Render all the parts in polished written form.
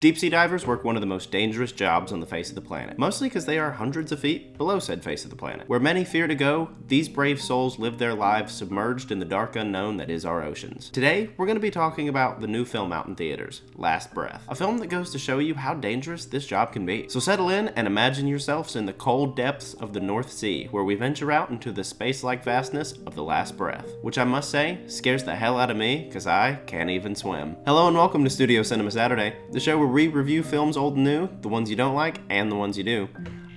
Deep-sea divers work one of the most dangerous jobs on the face of the planet, mostly because they are hundreds of feet below said face of the planet. Where many fear to go, these brave souls live their lives submerged in the dark unknown that is our oceans. Today, we're going to be talking about the new film out in theaters, Last Breath, a film that goes to show you how dangerous this job can be. So settle in and imagine yourselves in the cold depths of the North Sea, where we venture out into the space-like vastness of the last breath, which I must say, scares the hell out of me, because I can't even swim. Hello and welcome to Studio Cinema Saturday, the show where we review films old and new, the ones you don't like, and the ones you do.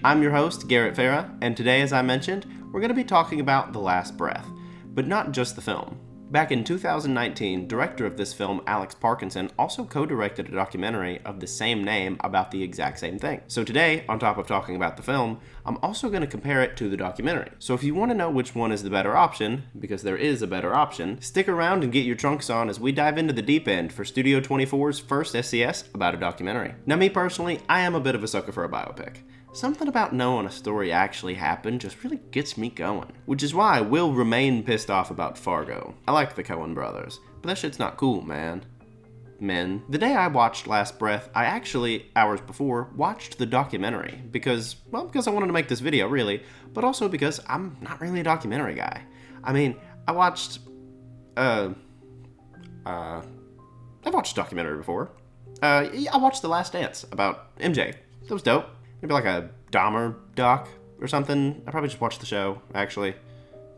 I'm your host, Garrett, and today, as I mentioned, we're going to be talking about The Last Breath, but not just the film. Back in 2019, director of this film, Parkinson, also co-directed a documentary of the same name about the exact same thing. So today, on top of talking about the film, I'm also going to compare it to the documentary. So if you want to know which one is the better option, because there is a better option, stick around and get your trunks on as we dive into the deep end for Studio 24's first SCS about a documentary. Now me personally, I am a bit of a sucker for a biopic. Something about knowing a story actually happened just really gets me going. Which is why I will remain pissed off about Fargo. I like the Coen brothers, but that shit's not cool, man. The day I watched Last Breath, I actually, hours before, watched the documentary. Because I wanted to make this video, really, but also because I'm not really a documentary guy. I mean, I've watched a documentary before. I watched The Last Dance about MJ. That was dope. Maybe like a Dahmer doc or something. I probably just watched the show, actually.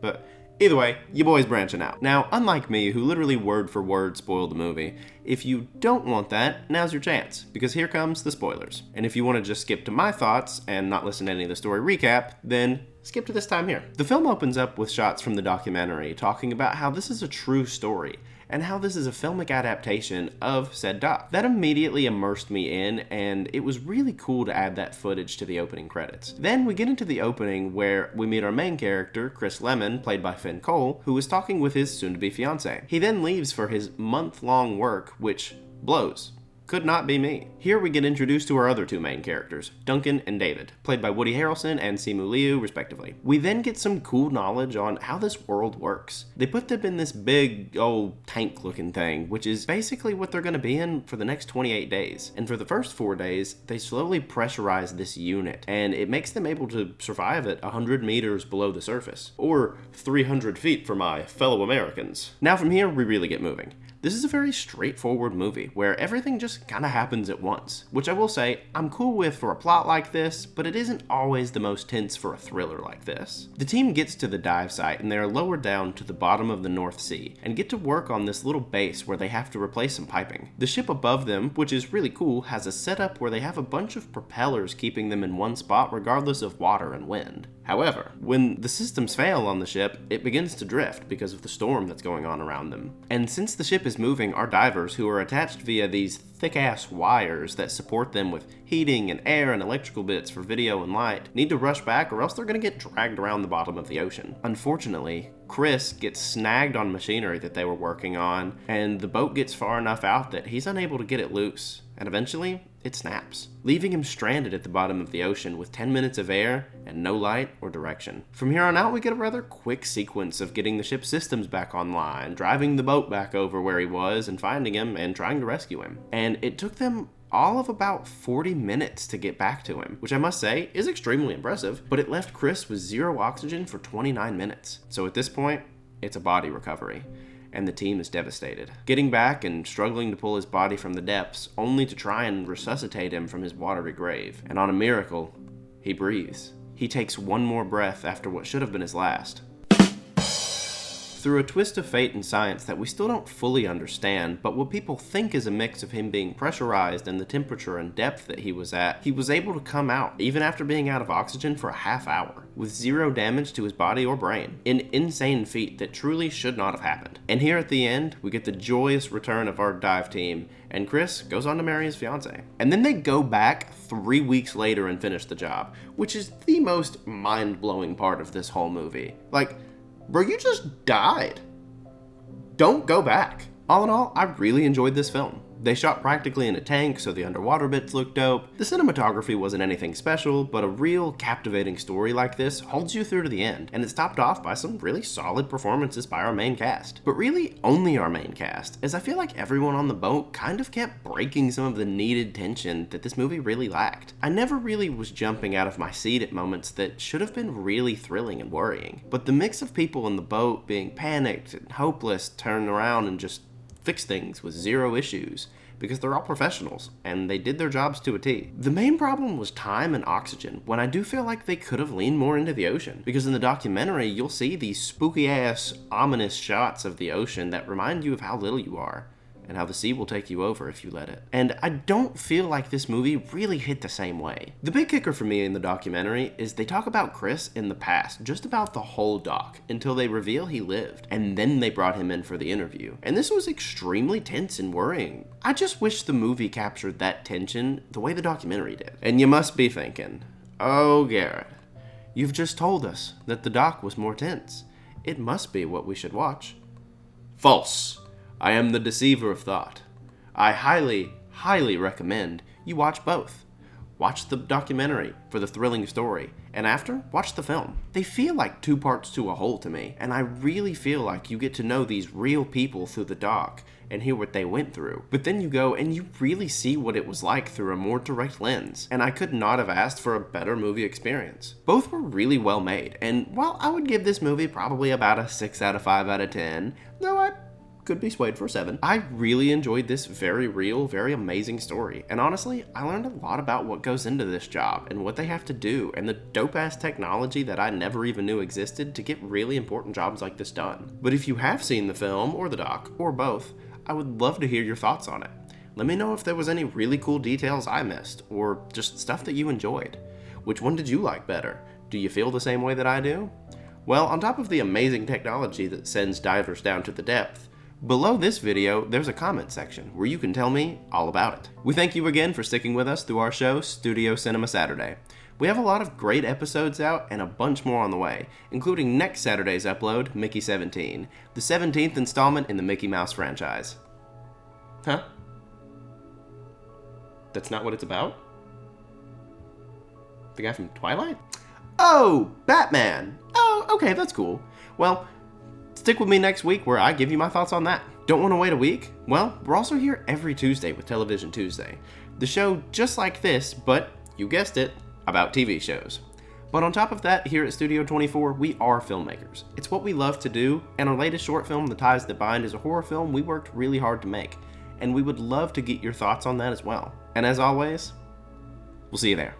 But either way, your boy's branching out. Now, unlike me, who literally word for word spoiled the movie, if you don't want that, now's your chance, because here comes the spoilers. And if you want to just skip to my thoughts and not listen to any of the story recap, then skip to this time here. The film opens up with shots from the documentary talking about how this is a true story, and how this is a filmic adaptation of said doc. That immediately immersed me in, and it was really cool to add that footage to the opening credits. Then we get into the opening where we meet our main character, Chris Lemon, played by Finn Cole, who is talking with his soon-to-be fiancée. He then leaves for his month-long work, which blows. Could not be me. Here we get introduced to our other two main characters, Duncan and David, played by Woody Harrelson and Simu Liu, respectively. We then get some cool knowledge on how this world works. They put them in this big, old tank-looking thing, which is basically what they're going to be in for the next 28 days. And for the first 4 days, they slowly pressurize this unit, and it makes them able to survive at 100 meters below the surface, or 300 feet for my fellow Americans. Now from here, we really get moving. This is a very straightforward movie where everything just kind of happens at once, which I will say I'm cool with for a plot like this, but it isn't always the most tense for a thriller like this. The team gets to the dive site and they are lowered down to the bottom of the North Sea and get to work on this little base where they have to replace some piping. The ship above them, which is really cool, has a setup where they have a bunch of propellers keeping them in one spot regardless of water and wind. However, when the systems fail on the ship, it begins to drift because of the storm that's going on around them. And since the ship is moving, our divers, who are attached via these thick-ass wires that support them with heating and air and electrical bits for video and light, need to rush back or else they're going to get dragged around the bottom of the ocean. Unfortunately, Chris gets snagged on machinery that they were working on, and the boat gets far enough out that he's unable to get it loose, and eventually, it snaps, leaving him stranded at the bottom of the ocean with 10 minutes of air and no light or direction. From here on out, we get a rather quick sequence of getting the ship's systems back online, driving the boat back over where he was and finding him and trying to rescue him. And it took them all of about 40 minutes to get back to him, which I must say is extremely impressive, but it left Chris with 0 oxygen for 29 minutes. So at this point, it's a body recovery, and the team is devastated. Getting back and struggling to pull his body from the depths, only to try and resuscitate him from his watery grave. And on a miracle, he breathes. He takes one more breath after what should have been his last. Through a twist of fate and science that we still don't fully understand, but what people think is a mix of him being pressurized and the temperature and depth that he was at, he was able to come out, even after being out of oxygen for a half hour, with 0 damage to his body or brain. An insane feat that truly should not have happened. And here at the end, we get the joyous return of our dive team, and Chris goes on to marry his fiancée. And then they go back 3 weeks later and finish the job, which is the most mind-blowing part of this whole movie. Like, bro, you just died. Don't go back. All in all, I really enjoyed this film. They shot practically in a tank, so the underwater bits looked dope. The cinematography wasn't anything special, but a real captivating story like this holds you through to the end, and it's topped off by some really solid performances by our main cast. But really, only our main cast, as I feel like everyone on the boat kind of kept breaking some of the needed tension that this movie really lacked. I never really was jumping out of my seat at moments that should have been really thrilling and worrying, but the mix of people in the boat being panicked and hopeless turned around and just fixed things with zero issues, because they're all professionals, and they did their jobs to a T. The main problem was time and oxygen, when I do feel like they could have leaned more into the ocean, because in the documentary, you'll see these spooky-ass, ominous shots of the ocean that remind you of how little you are, and how the sea will take you over if you let it. And I don't feel like this movie really hit the same way. The big kicker for me in the documentary is they talk about Chris in the past, just about the whole doc, until they reveal he lived, and then they brought him in for the interview. And this was extremely tense and worrying. I just wish the movie captured that tension the way the documentary did. And you must be thinking, oh Garrett, you've just told us that the doc was more tense. It must be what we should watch. False. I am the deceiver of thought. I highly, highly recommend you watch both. Watch the documentary for the thrilling story, and after, watch the film. They feel like two parts to a whole to me, and I really feel like you get to know these real people through the doc and hear what they went through. But then you go and you really see what it was like through a more direct lens, and I could not have asked for a better movie experience. Both were really well made, and while I would give this movie probably about a 6 out of 5 out of 10, though I could be swayed for 7. I really enjoyed this very real, very amazing story, and honestly, I learned a lot about what goes into this job and what they have to do and the dope-ass technology that I never even knew existed to get really important jobs like this done. But if you have seen the film or the doc, or both, I would love to hear your thoughts on it. Let me know if there was any really cool details I missed, or just stuff that you enjoyed. Which one did you like better? Do you feel the same way that I do? Well, on top of the amazing technology that sends divers down to the depth, below this video, there's a comment section where you can tell me all about it. We thank you again for sticking with us through our show, Studio Cinema Saturday. We have a lot of great episodes out and a bunch more on the way, including next Saturday's upload, Mickey 17, the 17th installment in the Mickey Mouse franchise. Huh? That's not what it's about? The guy from Twilight? Oh, Batman! Oh, okay, that's cool. Well, stick with me next week where I give you my thoughts on that. Don't want to wait a week? Well, we're also here every Tuesday with Television Tuesday. The show just like this, but, you guessed it, about TV shows. But on top of that, here at Studio 24, we are filmmakers. It's what we love to do, and our latest short film, The Ties That Bind, is a horror film we worked really hard to make, and we would love to get your thoughts on that as well. And as always, we'll see you there.